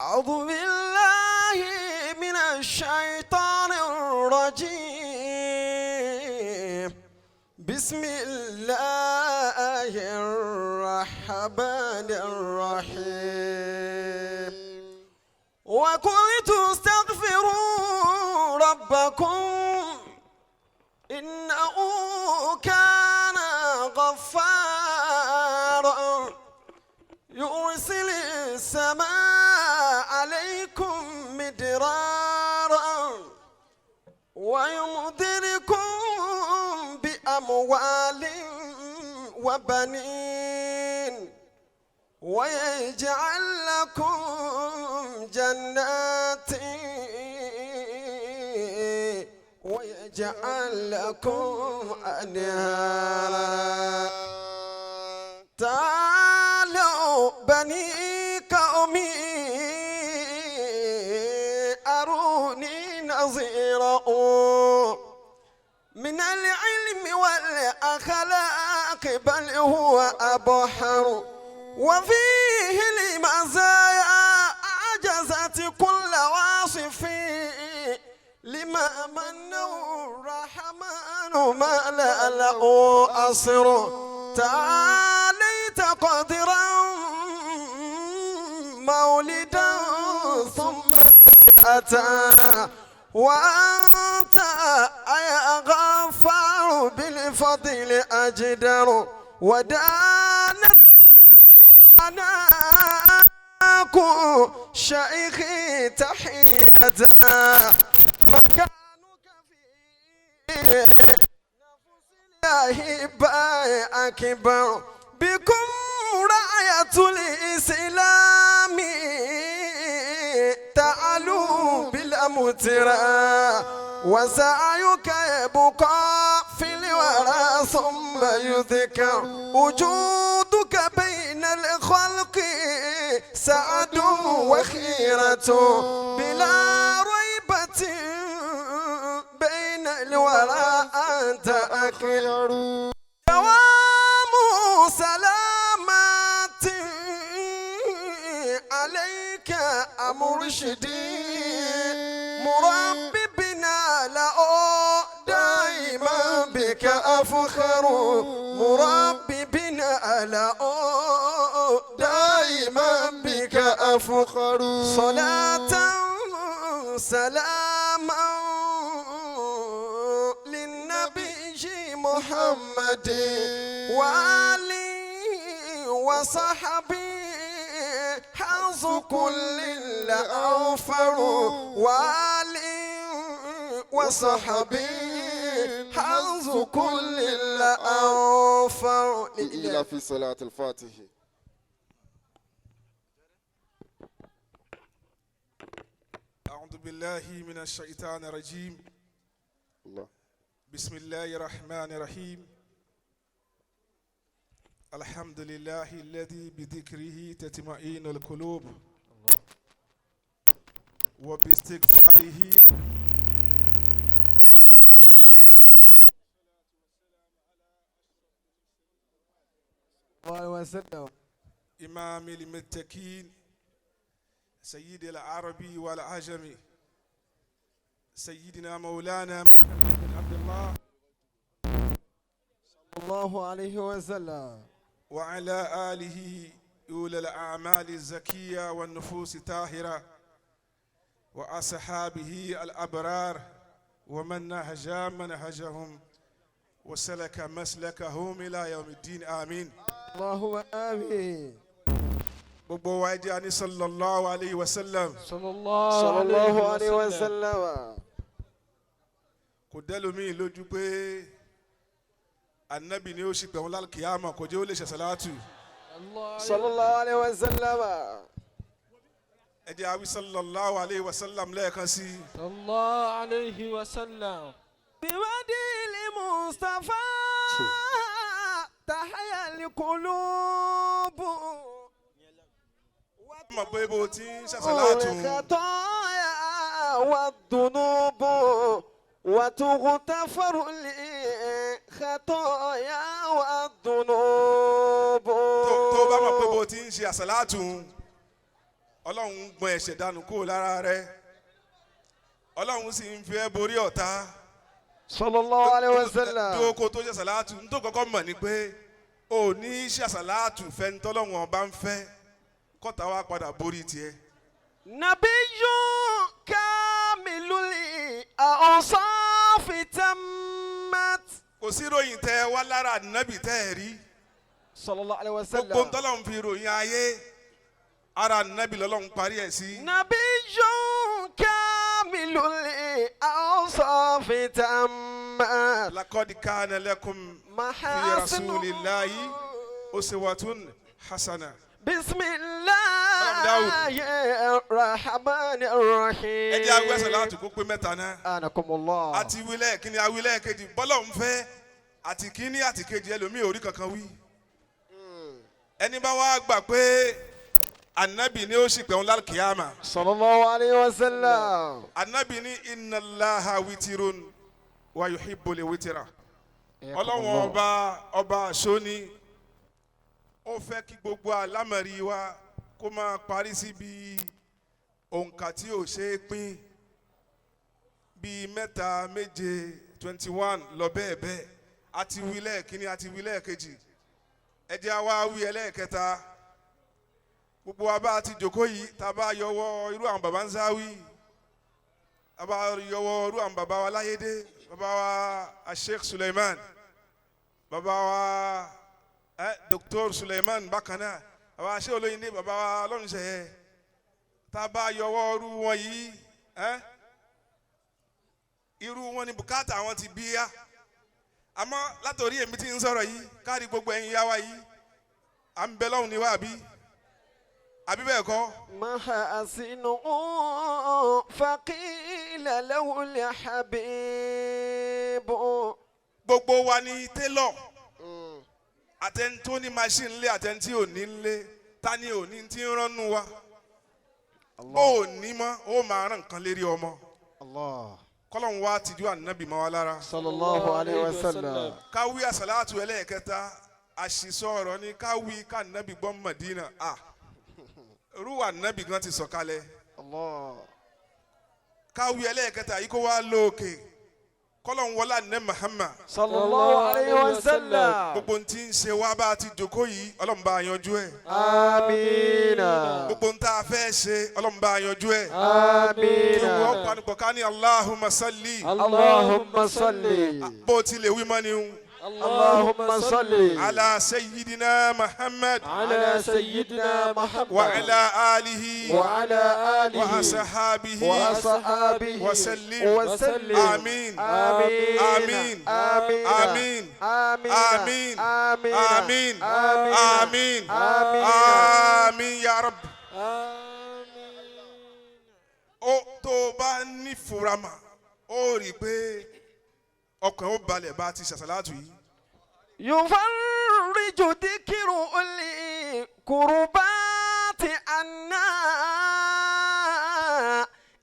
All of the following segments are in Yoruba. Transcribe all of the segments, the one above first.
أعوذ بالله من الشيطان الرجيم. بسم الله الرحمن الرحيم. وقلت استغفروا ربكم إنه كان غفارا يرسل السماء عليكم مدرارا ويمددكم بأموال وبنين ويجعل لكم جنات ويجعل لكم أنهارا. تعالوا بني قومي أروني نظيرا من العلم والأخلاق بل هو أبحر وفيه المزايا أعجزت كل واصف لما منه الرحمن ما لا له أصر. تعاليت قدرا مولدا ثم أتى وأنت يا غفار بالفضل أجدر ودانت أناكو شيخي تحية مكانك في نفس الله أكبر بكم راية الإسلام تعلو بالأمترى وسعيك يبقى في الورى ثم يذكر وجودك بين الخلق سعد وخيرة بلا ريبة بين الورى أنت أخير. دوام سلامات عليك مرشدي مربي بنا لا دائما بك أفخر مربي بنا لا دائما بك أفخر. صلاة سلاما للنبي محمد وآله وصحبه حظ كل الأوفر وآله وصحبه حظ كل الأوفر. إلى في صلاة الفاتح. أعوذ بالله من الشيطان الرجيم. الله. بسم الله الرحمن الرحيم. الحمد لله الذي بذكره تطمئن القلوب وباستغفاره وسلم إمام المتقين سيد العربي والعجمي سيدنا مولانا محمد بن عبد الله صلى الله عليه وسلم وعلى آله أولي الأعمال الزكية والنفوس الطاهرة وأصحابه الأبرار ومن نهج منهجهم وسلك مسلكهم إلى يوم الدين آمين. اللهم آمين. gbogbo wa ẹdí ani sallallahu alayhi wa sallam. sallallahu alayhi wa sallam. kò dẹ́lómi lójú pé anabi ni ó ṣì pẹ̀wọ́n lálùkìyàmọ̀ kò jẹ́ ó lè ṣe salatu. sallallahu alayhi wa sallam. ẹdí awi sallallahu alayhi wa sallam lẹ́ẹ̀kan sí. sallallahu alayhi wa sallam. biwadil Mustafa tahya al-qulub. mọ̀ pé bó ti ń ṣe salatu. الخطايا والذنوب وتغتفر الخطايا والذنوب. tó bá mọ̀ pé bó ti ń ṣe salatu ọlọ́run gbọ́n ẹ̀ṣẹ̀ dànù kúrò lára rẹ ọlọ́run sì ń fi ẹ́ borí ọ̀tá. sallallahu alaihi wasallam. dúró kó tó ṣe sàlátù ní tó kọ́kọ́ mọ̀ ni pé o ní ṣe sàlátù fẹ́ni tọ́lọ́run ọba ń fẹ́ kọ́ta wá padà borí tiẹ̀. nabiyyun kamilul awsafi tammat. kò sí ròyìn tẹ wá lára nábì tẹ́ ẹ̀ rí. sallallahu alaihi wasallam. gbogbo ntọ́lọ́run fi ròyìn ayé ara nábì lọ́lọ́run parí ẹ̀ sí. nabiyyun kamilul awsafi tammat. laqad kana lakum fi rasulillahi uswatun hasana. bismillahir rahmanir rahim. ẹ jẹ́ agbẹ́sẹ̀ láti kó pé mẹ́ta náà. anakumullah. àti wílẹ̀ kíni awílẹ̀ kejì bọ́lọ̀ ń fẹ́ àti kíní àti kejì ẹlòmíì orí kankan wí. ẹni bá wá gbà pé anabi ni ó sì pẹ̀ ń lálùkìyàmà. sallallahu alayhi wa sallam. anabi ni inna Allaha witirun wa yuhibbul witira. ọlọ́wọ́n ọba àṣọ́ni ó fẹ́ kí gbogbo àlámọ̀rí wa kó máa parí síbi òǹkà tí ò ṣe é pín bíi mẹ́ta méje 21 lọ bẹ́ẹ̀ bẹ́ẹ̀ àti wí lẹ́ẹ̀kínní àti wí lẹ́ẹ̀kejì ẹ jẹ́ àwa wí ẹlẹ́ẹ̀kẹta gbogbo wa bá a ti jókòó yìí tá a bá yọwọ́ irú àwọn baba ń sáwí a bá yọwọ́ irú àwọn baba wa láyédé baba wa Sheikh Suleiman baba wa Dr. Suleiman bákan náà baba Sheikh Olóyìnbó baba wa lọ́nùsẹ̀yẹ tá a bá yọwọ́ irú wọn yìí irú wọn ni bùkátà àwọn ti bíyà àmọ́ látòrí èmi tí ń sọ̀rọ̀ yìí káàdì gbogbo ẹ̀yin yá wa yìí à ń bẹ lọ́hùn ní wa àbí bẹ́ẹ̀ kọ́. mahasinu faqila lahul habibu. gbogbo wa ni télọ̀ àtẹni tó ní machine lé àtẹni tí ò ní lé ta ni ò ní tí ń ránnu wa ó ní mọ́ ó máa rán nǹkan lérí ọmọ. kọ́lọ́n wa tìjú ànábì mọ́ wa lára. sallallahu alayhi wa sallam. káwí àsàlátù ẹlẹ́ẹ̀kẹta àṣìṣọ́ ọ̀rọ̀ ni káwí kánábì gbọ́ Mádínà rúwà nábì gan ti sọ̀kalẹ̀. káwí ẹlẹ́ẹ̀kẹta yìí kó wá lóòkè kọ́lọ́n wọlá ní Muhammad. sallallahu alayhi wa sallam. gbogbo ntí ń ṣe wá bá a ti jókòó yìí Ọlọ́run bá a yanjú ẹ̀. amiina. gbogbo ntá a fẹ́ ṣe Ọlọ́run bá a yanjú ẹ̀. amiina. kí wọ́n panupọ̀ ká ní Allahumma salli. allahumma salli. bó ti lè wí mọ́ ni اللهم صل على سيدنا محمد على سيدنا محمد وعلى آله وأصحابه وسلم آمين آمين آمين آمين آمين آمين آمين آمين آمين يا رب ó tó bá ní furama ó rí pé ọkàn ó balẹ̀ bá ti ṣàṣàlátù yìí. yufarriju dhikru al-kurbati anna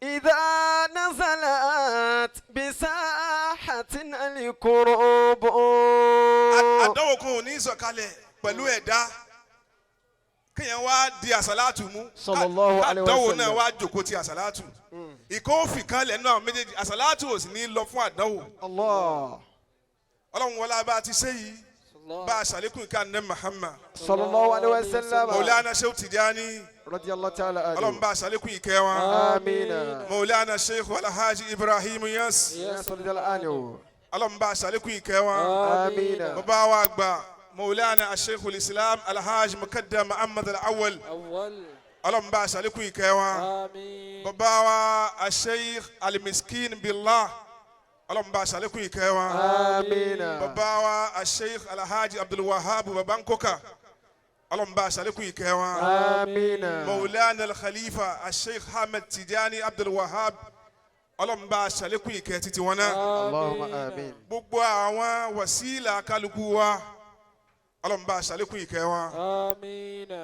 idha nazalat bisahatin al-kurub. àdánwò kan ò ní sọ̀kalẹ̀ pẹ̀lú ẹ̀dá kéèyàn wá di àṣàlátù mú sallallahu alaihi wasallam. àdánwò náà wá jókòó ti àṣàlátù ìkó fi kan lẹ̀ náà méjèèjì àṣàlátù ò sì ní lọ fún àdánwò. ọlọ́run wọlé abá ti ṣe yìí bá a ṣàlékún ìka ní Muhammad sallallahu alaihi wasallam. Mawlana Sheikh Tijani radiyallahu ta'ala anhu. ọlọ́run bá a ṣàlékún ìkẹ́ wọn. amiina. Mawlana Sheikh Alhaji Ibrahim Inyass radiyallahu anhu. ọlọ́run bá a ṣàlékún ìkẹ́ wọn. amiina. bàbá wa gbà Mawlana Sheikh Islam Alhaji Mukaddam Muhammad Al-Awwal ọlọ́run bá a ṣàlékún ìkẹ́ wọn. bàbá wa Sheikh Al-Miskin Billah ọlọ́run bá a ṣàlékún ìkẹ́ wọn. amiina. bàbá wa Sheikh Alhaji Abdul Wahab bàbá Nkoka ọlọ́run bá a ṣàlékún ìkẹ́ wọn. amiina. Mawlana Al-Khalifa Sheikh Ahmed Tijani Abdul Wahab ọlọ́run bá a ṣàlékún ìkẹ́ títí wọn náà. allahumma amin. gbogbo àwọn wàsílà kálukú wa ọlọ́run bá a ṣàlékún ìkẹ́ wọn.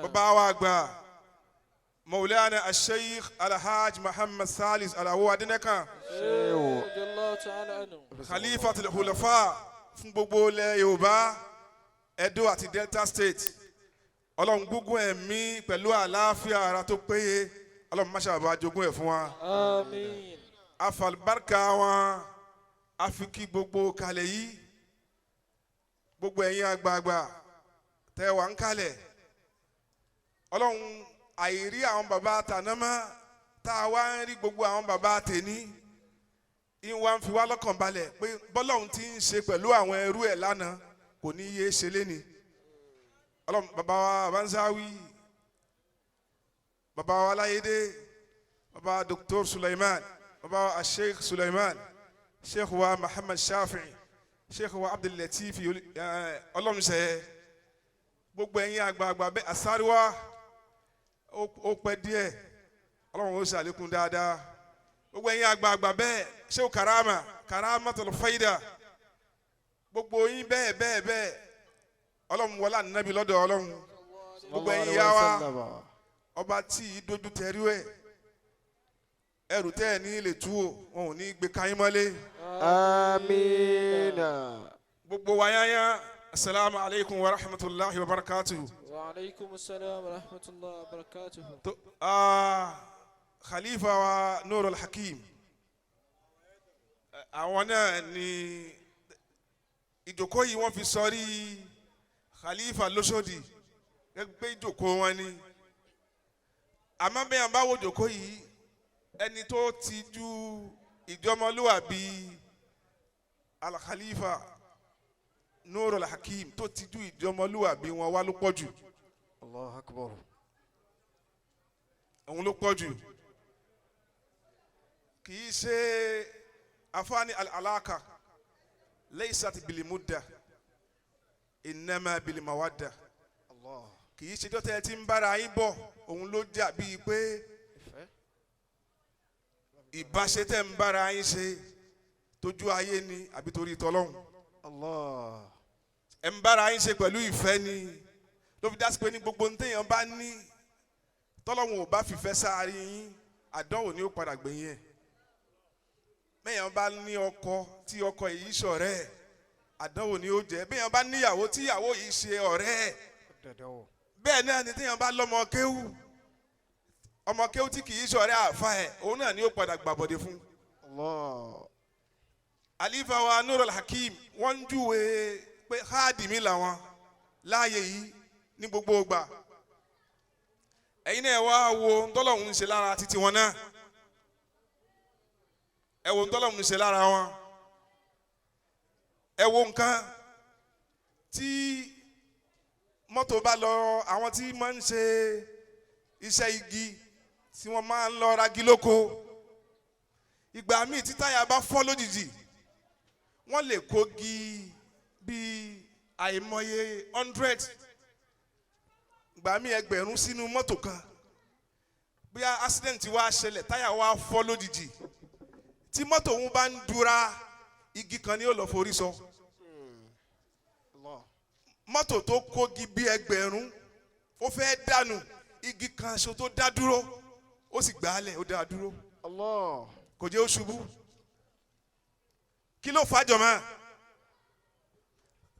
bàbá wa gbà Mawlana Sheikh Alhaji Muhammad Salis Adenekan Khalifatul Khulafa fún gbogbo ilẹ̀ Yorùbá Edo àti Delta State ọlọ́run gbogbo ẹ̀mí pẹ̀lú àlàáfíà ara tó péye ọlọ́run má ṣàbà jogún ẹ̀ fún wa. Àmín. afalibarika wọn afiki gbogbo kalẹ̀ yìí gbogbo ẹ̀yin àgbààgbà tẹ́ wà ń kalẹ̀ ọlọ́run àìrí àwọn bàbá tànámà tá a wá ń rí gbogbo àwọn bàbá tèní ìwà ń fi wá lọ́kàn balẹ̀ pé bọ́lọ́run ti ń ṣe pẹ̀lú àwọn ẹrú ẹ̀ lánàá kò ní yé ṣe léni ọlọ́run bàbá wa abanzawi bàbá wa aláyédè bàbá Dr. Suleiman bàbá wa Sheikh Suleiman Sheikh wa Muhammad Shafi'i Sheikh wa Abdul Latif ọlọ́run ṣe gbogbo ẹ̀yin àgbààgbà bẹ́ẹ̀ àsáríwá ó pẹ́ díẹ̀ ọlọ́run ó ṣàlékún dáadáa gbogbo ẹ̀yin àgbààgbà bẹ́ẹ̀ Sheikh Karamatul Faida gbogbo yín bẹ́ẹ̀ ọlọ́run wọlá Nabi lọ́dọ̀ ọlọ́run gbogbo ẹ̀yin yá wa ọba tí dojú tẹ̀rí ẹ̀ ẹrù tẹ́ ẹ̀ ní lè tú o wọn ò ní gbé káyín mọ́lé. Àmín. gbogbo wa yányá asalaamu alaykum wa rahmatulahi wa barakatuhu. Wa alaykum assalam wa rahmatullahi wa barakatuhu. Khalifa wa Nurul Hakim àwọn náà ni ìjókòó yìí wọ́n fi sọrí Khalifa l'Oshodi gẹ́gẹ́ ìjókòó wọn ni àmọ́ bẹ́ẹ̀ yẹn bá wo ìjókòó yìí ẹni tó ti ju ìjọmọlúwàbí Al-Khalifa Nurul Hakim tó ti ju ìjọmọlúwàbí wọn wá ló pọ̀ jù. Allahu Akbar. òun ló pọ̀ jù kì í ṣe afáàní al-alaka laysat bilimudda innama bilimawadda kì í ṣe jọ́tẹ̀ tí ń bára yín bọ̀ òun ló jà bíi pé ìbáṣetẹ̀ ń bára yín ṣe tójú ayé ni àbí torí tọ́lọ́hún ẹ̀ ń bára yín ṣe pẹ̀lú ìfẹ́ ni ló fi dá sí pé ní gbogbo ntẹ̀yàn bá ní tọ́lọ́hún ò bá fìfẹ́ sáárín yín àdánwò ni ó padà gbẹ̀yìn ẹ̀ bẹ́ẹ̀yàn bá ní ọkọ tí ọkọ yìí ṣọ̀rẹ́ ẹ̀ àdánwò ni ó jẹ́ bẹ́ẹ̀yàn bá níyàwó tí ìyàwó yìí ṣe ọ̀rẹ́ ẹ̀ bẹ́ẹ̀ náà ni téèyàn bá lọ́mọ kéwù ọmọ kéwù tí kì í ṣọ̀rẹ́ àfa ẹ̀ òun náà ni ó padà gbàbọ̀dé fún. Alifa wa Nurul Hakim wọ́n ń júwe pé háàdìmí làwọn láàyè yìí ní gbogbo ìgbà ẹ̀yin náà wá wo ntọ́lọ́hún ń ṣe lára títí wọn náà ẹ wo ntọ́lọ́hún ń ṣe lára wọn ẹ wo nǹkan tí mọ́tò bá lọ àwọn tí máa ń ṣe iṣẹ́ igi tí wọ́n máa ń lọ ragi lóko ìgbà míì tí táyà bá fọ́ lójijì wọ́n lè kógi bíi àìmọye 100 ìgbà míì ẹgbẹ̀rún sínú mọ́tò kan bí accident wá ṣẹlẹ̀ táyà wá fọ́ lójijì tí mọ́tò òun bá ń dúra igi kan ni ó lọ forí sọ mọ́tò tó kógi bí ẹgbẹ̀rún ó fẹ́ dànù igi kan ṣo tó dá dúró ó sì gbálẹ̀ ó dá dúró kò jẹ́ ó ṣubú kí ló fàjọ mọ́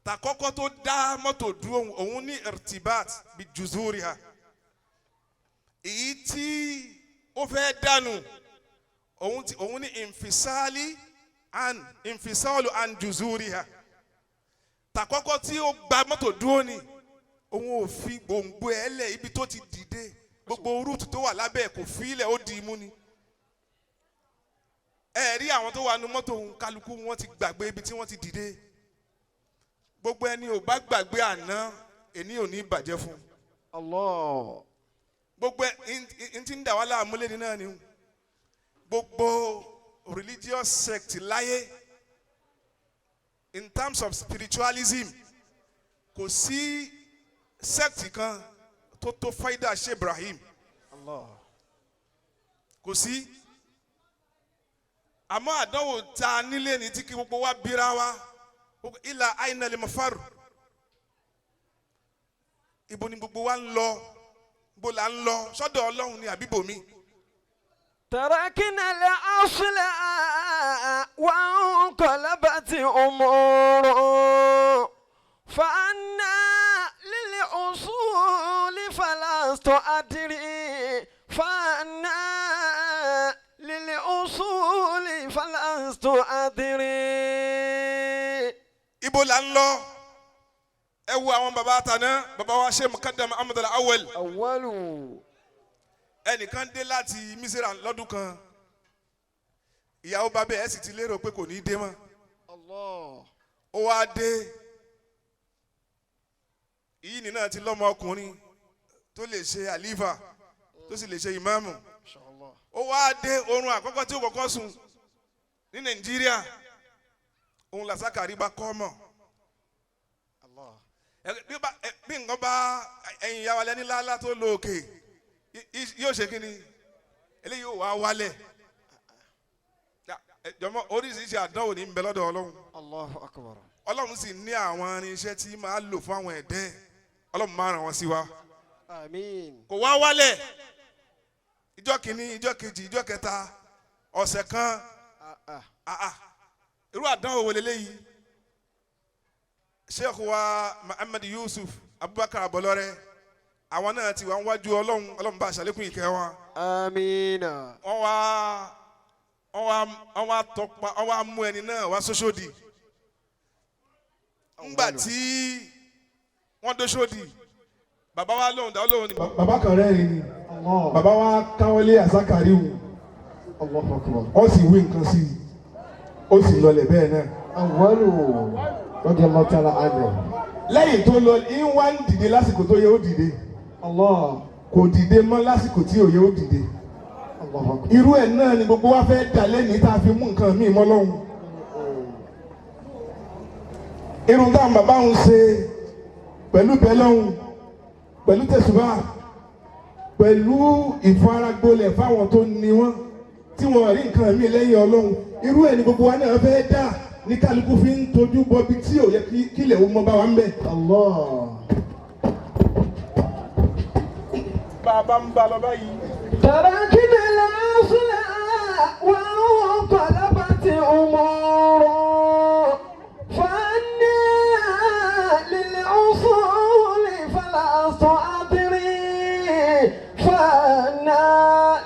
tàkọ́kọ́ tó dá mọ́tò dúró òun ní irtibat bí juzuriha èyí tí ó fẹ́ dànù òun ní infisalu an juzuriha tàkọ́kọ́ tí ó gba mọ́tò dúró ni òun ò fi gbòǹgbò ẹ̀ lẹ̀ ibi tó ti dìde gbogbo rúùtù tó wà lábẹ́ ẹ̀ kò fi ilẹ̀ ó di imú ni ẹ rí àwọn tó wà nínú mọ́tò òun kálukú wọn ti gbàgbé ibi tí wọ́n ti dìde gbogbo ẹni ò bá gbàgbé àná ẹni ò ní bàjẹ́ fún gbogbo ẹ ti ń dà wá láàmú lẹ́ni náà ni gbogbo religious sect láyé in terms of spiritualism kò sí sect kan tó faida Sheikh Ibrahim kò sí àmọ́ àdánwò ta nílé ní tí kí gbogbo wa bíra wa ilà àìnà lè mọ̀ fárù ibo ni gbogbo wa ń lọ bó la ń lọ sọ́dọ̀ Ọlọ́run ni àbíbò mi. تركنا الأصل وانقلبت أمور فأنا للأصول فلست أدري فأنا فلست أدري. ibo la ń lọ ẹ wo àwọn baba àtàná baba wa Sheikh Mukaddam Ahmad al-Awwal أول. ẹnìkan dé láti Misira lọ́dún kan ìyàwó bàbá ẹ̀ sì ti lérò pé kò ní í dé mọ́ Allah. ó wá dé ìyí ni náà ti lọ́mọ ọkùnrin tó lè ṣe àlífà tó sì lè ṣe ìmáàmù Inshallah. ó wá dé oorun àkọ́kọ́ tí ó kọ́kọ́ sùn ní Nàìjíríà òun làsákàrí bá kọ́ mọ̀ Allah. bí nǹkan bá ẹ̀yìn ìyá wa lẹ́ni lálá tó lo òkè yóò ṣe kí ni eléyìí yóò wá wálẹ̀ jọmọ oríṣiríṣi àdánwò ní bẹ lọ́dọ̀ Ọlọ́run Allahu akbar. Ọlọ́run sì ní àwọn irinṣẹ́ tí máa lò fún àwọn ẹ̀dẹ́ Ọlọ́run máa ràn wọ́n sí wa Àmín. kò wá wálẹ̀ ìjọ kìíní ìjọ kejì ìjọ kẹta ọ̀sẹ̀ kan irú àdánwò wo leléyìí Sheikh wa Muhammad Yusuf Abubakar Abolore àwọn náà ti wà ń wájú Ọlọ́run bá aṣàlékún ìkẹ́ wọn Àmín. wọ́n wá mú ẹni náà wá sóṣòdì ńgbà tí wọ́n dóṣòdì bàbá wa lóhùn dá lóhùn ni. bàbá kan rẹ́rìn ni bàbá wa káwọlé àsákàrí wù Allahu akbar. ó sì wí nǹkan sí i ó sì lọlẹ̀ bẹ́ẹ̀ náà. أول. رضي الله تعالى عنه. lẹ́yìn tó lọ ń wá ń dìde lásìkò tó yẹ ó dìde Allah. kò dìde mọ́ lásìkò tí ò yẹ ó dìde. Allahu akbar. irú ẹ̀ náà ni gbogbo wa fẹ́ dà lẹ́ni tá a fi mú nǹkan míì mọ́ lọ́hùn. irun táwọn bàbá ń ṣe pẹ̀lú bẹ́lọ́hùn pẹ̀lú tẹ̀sùbá pẹ̀lú ìfaragbolẹ̀ fáwọn tó ní wọ́n tí wọ́n rí nǹkan míì lẹ́yìn Ọlọ́hun irú ẹ̀ ni gbogbo wa náà fẹ́ dà ní kálukú fi ń tojú bọ́ bí tí ò yẹ kílẹ̀ ó mọ́ bá wa ń bẹ̀. Allah. bàbá ń bá lọ báyìí. تركنا الأصل وانقلبت أمور فأنا للأصول فلست أدري فأنا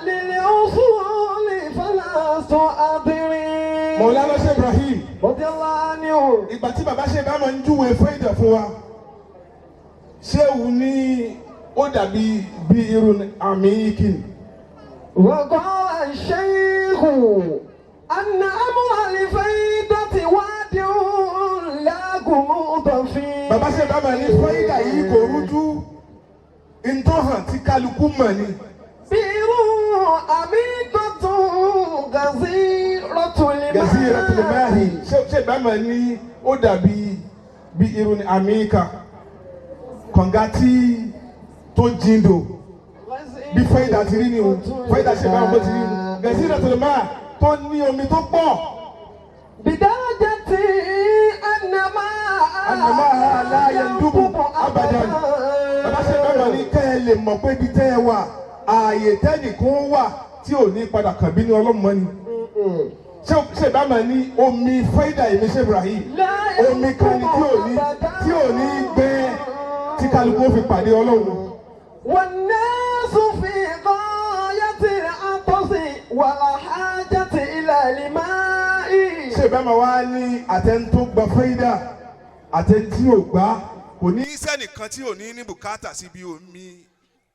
للأصول فلست أدري. Mawlana Sheikh Ibrahim. رضي الله عنه. ìgbà tí bàbá ṣe bá máa ń júwe fáìdà fún wa ṣéwù ní ó dàbí bí irun àmì ikin. وقال الشيخ أن أمر الفيدة وادع لا غموض فيه. bàbá ṣe bá máa ní fáìdà yìí kò rújú ntọ́hàn tí kálukú mọ̀ ni. بئر عميقة غزيرة Gaziratul الماء. Mahi ṣe bá máa ní ó dàbí bí irun àmì ìka kànga tí tó jíndò. bí fáìdà ti rí ni o fáìdà ṣe bá wọn ti rí ni Gaziratul Mahi tó ní omi tó pọ̀. بدرجة أنما لا يندب أبدا. bàbá ṣe bá wọn ní kẹ́ ẹ lè mọ̀ pé ibi tẹ́ ẹ wà ààyè tẹ́nìkan wà tí ò ní padà kàn bí ní ọlọ́mọ ni. ṣe bá wọn ní omi fáìdà Ibn Sheikh Ibrahim omi kan ni tí ò ní gbẹ tí kálukú fi pàdé Ọlọ́run. والناس في غاية العطش والحاجة إلى الماء. ṣe bá wọn wá ní àtẹ̀ntó gba fáìdà àtẹ̀ntí ò gbá kò ní. ní sẹ́nìkan tí ò ní ní bùkátà sí bí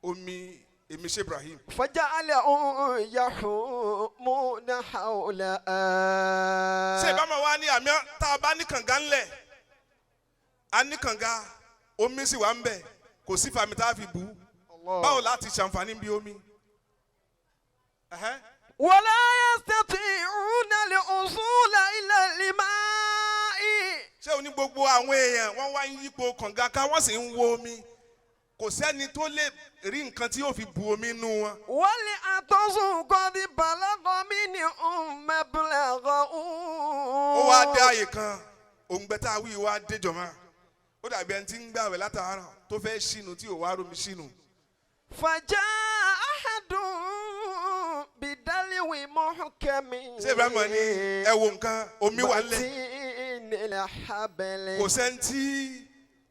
omi Ibn Sheikh Ibrahim. فجعلهم يحومون حولها. ṣé ìbámu wa ní àmì tá a bá ní kànga ńlẹ̀ a ní kànga omi sì wà ń bẹ̀ kò sí fàmì tá a fi bù ú báwo láti ṣàǹfààní bí omi. ولا يستطيعون الوصول إلى الماء. ṣé o ní gbogbo àwọn èèyàn wọ́n wá ń yípo kànga ká wọ́n sì ń wo omi kò sẹ́ni tó lè rí nǹkan tí yóò fi bu omi nù wọn. والعطش قد بلغ منهم مبلغه. ó wá dé àyè kan òǹgbẹ tá a wí wá dé jọ̀mọ́ ó dàbí ẹni tí ń gbààwẹ̀ látàárọ̀ tó fẹ́ ṣìnù tí ò wá rómi ṣìnù. فجاء أحد بدلو محكم. ṣé Ibrahim ní ẹ wo nǹkan omi wà ńlẹ̀ متين الحبل. kò sẹ́ńtì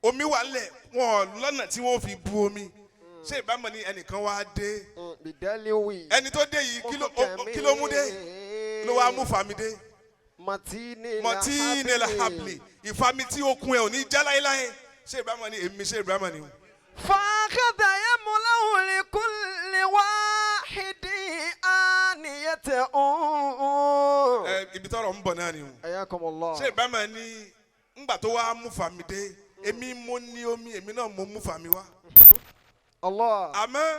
omi wà ńlẹ̀ wọn lọ́nà tí wọ́n fi bu omi. ṣé Ibrahim ní ẹnìkan wá dé بدلو ẹni tó dé yìí kí ló mú dé ló wá mú fàmì dé mọ̀tínì làhábìlì ìfami tí okun ẹ̀ ò ní já láéláé Sheikh Ibrahim ni èmi Sheikh Ibrahim ni. فأخذ يملأ لكل واحد آنيته. Ibi tọrọ ń bọ̀ náà ni o. حياكم الله. Sheikh Ibrahim ni ńgbà tó wá mú fami dé èmi mo ní omi èmi náà mo mú fami wá. الله. àmọ́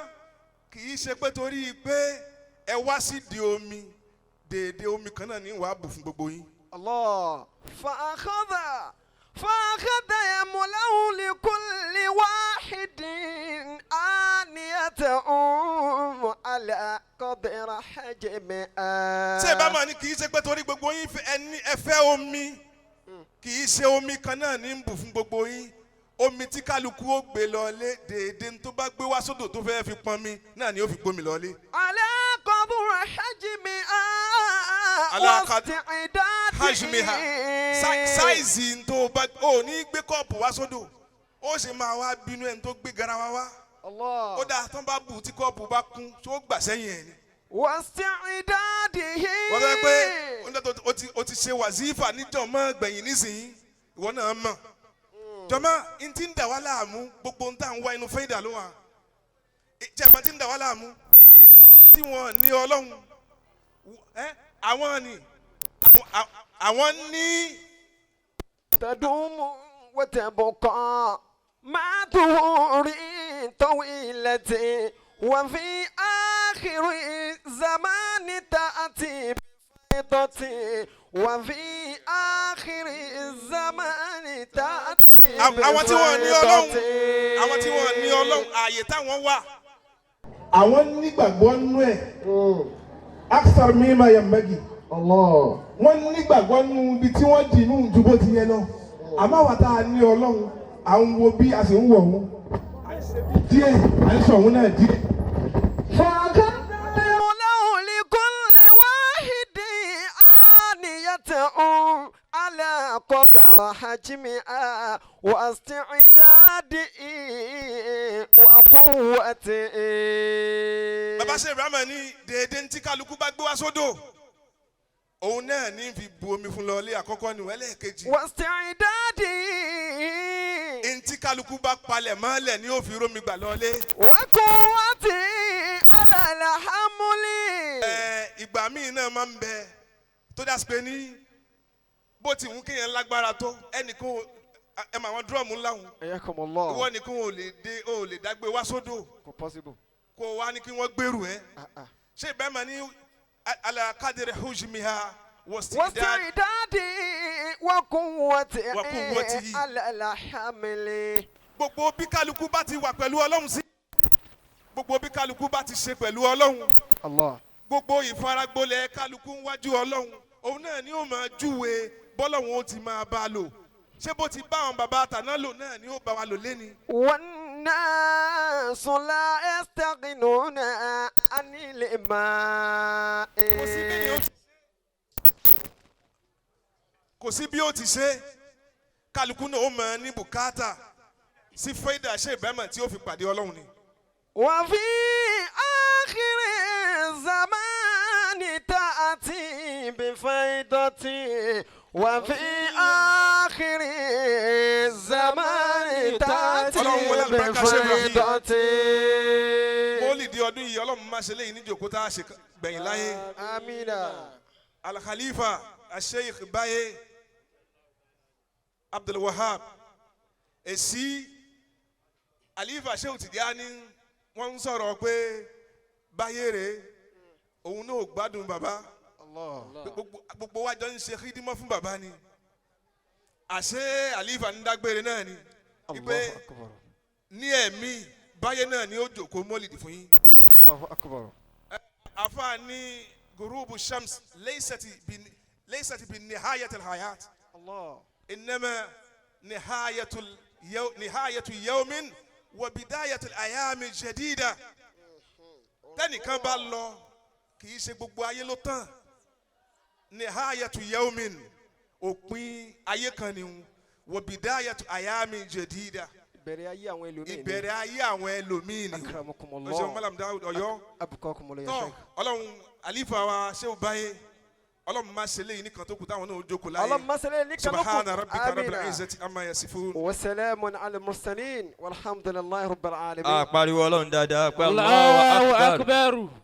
kì í ṣe pé torí pé ẹ wá sí di omi dèédé omi kan náà ní wàá bù fún gbogbo yín. الله. فأخذ يملأ لكل واحد آنيته على قدر حجمها. Ṣé ìbámu ni kì í ṣe pé torí gbogbo yín ẹ fẹ́ omi kì í ṣe omi kan náà ní bù fún gbogbo yín omi tí kálukú ó gbé lọlé dèédé tó bá gbé wá sódò tó fẹ́ fi pọn mi náà ni ó fi gbómi lọlé. على قدر حجمها على قدر واستعداد sáìzì tó bá ò ní gbé kọ́ọ̀pù wá sódò ó sì máa wá bínú ẹni tó gbé garawa wá الله. ó dáa tán bá bù tí kọ́ọ̀pù bá kún tó gbà sẹ́yìn ẹ̀ ni. واستعداده. wọ́n fẹ́ pé o ti ṣe wàzífà níjọ̀mọ́ gbẹ̀yìn nísìnyí ìwọ náà mọ̀ jọ̀mọ́ n ti ń dà wá láàmú gbogbo n tà ń wá inú fẹ́ẹ́dà ló wà jẹ̀mọ́ ti ń dà wá láàmú tí wọ́n ní ọlọ́run àwọn ní. تدوم وتبقى مع ظهور طويلة وفي آخر الزمان تأتي بفيضة وفي آخر الزمان تأتي àwọn tí wọ́n ní ọlọ́run بفيضة. àwọn tí wọ́n ní ọlọ́run ààyè táwọn wà. àwọn nígbàgbọ́ nínú ẹ̀ aksar mímá yambagi Allah. wọ́n nígbàgbọ́ nínú ibi tí wọ́n dì nínú ju bó ti yẹ lọ àmọ́ àwọn tá a ní ọlọ́run à ń wo bí a sì ń wọ̀ wọ́n díẹ̀ à ń sọ òun náà díẹ̀. له لكل واحد آنيته على قدر حجمها واستعداده وقوته. bàbá Sheikh Ibrahim ní déédéé ntí kálukú bá gbé wá sódò òun náà ní fi bu omi fún lọlé àkọ́kọ́ ni ẹlẹ́ẹ̀kejì واستعداده ntí kálukú bá palẹ̀ mọ́lẹ̀ ní ó fi rómi gbà lọlé. وقوته على الحمل. ìgbà míì náà máa ń bẹ tó dá sí pé ní bó ti wù kéèyàn lágbára tó ẹnìkan ẹ máa wọn dúrọ́ọ̀mù ńláhùn حياكم الله. ìwọ nìkan ò lè dágbé wá sódò possible. kó o wá ní kí wọ́n gbèrú ẹ. Sheikh Ibrahim ní ala qadri hujmiha واستعداده وقوته وقوته. على الحمل. gbogbo bí kálukú bá ti wà pẹ̀lú ọlọ́run sí gbogbo bí kálukú bá ti ṣe pẹ̀lú ọlọ́run الله. gbogbo ìfaragbolẹ̀ kálukú wájú ọlọ́run òun náà ni ó máa júwe bọ́lọ́run ó ti máa bá a lò ṣé bó ti bá àwọn bàbá àtàná lò náà ni ó bá wa lò léni. والناس لا يستغنون عن الماء. kò sí bí ó ti ṣe kálukú náà ó máa ní bùkátà sí fẹ́dà Sheikh Ibrahim tí ó fi pàdé ọlọ́run ni. وفي آخر الزمان تأتي بفيضة وفي آخر الزمان تأتي بفيضة. Mọ́lídì ọdún yìí ọlọ́run máa ṣe léyìn níjòkó tá a ṣe gbẹ̀yìn láyé. آمين. Al-Khalifa Sheikh Baye Abdul Wahab èsì Khalifa Sheikh Tijani wọ́n ń sọ̀rọ̀ pé Baye rè òun náà gbádùn bàbá gbogbo wa jọ ń ṣe kídímọ́ fún bàbá ni àṣé Khalifa ń dágbére náà ni wípé ní ẹ̀mí Baye náà ni ó jókòó Mọ́lídì fún yín. Allahu akbar. àfáà ní gurubu shams laysat bi nihayat al-hayat Allah. innama nihayatu yawmin wa bidayat al-ayam al-jadida. tẹ́nìkan bá lọ kì í ṣe gbogbo ayé ló tán nihayatu yawmin òpin ayé kan ni wa bidayat al-ayam al-jadida. ìbẹ̀rẹ̀ ayé àwọn ẹlòmíì ni. ìbẹ̀rẹ̀ ayé àwọn ẹlòmíì ni. akramakumullah. ọ̀sẹ̀ Malam Dawud Ọ̀yọ́. abukakumullah ya tọ́ Sheikh. ọlọ́run àlífà wa Sheikh Baye اللهم ما سلي نكن توكو تاون وجوكو لا اللهم صل على سبحان ربك رب العزة عما يصفون وسلام على المرسلين والحمد لله رب العالمين. pariwo Ọlọ́run dáadáa pé Allahu Akbar.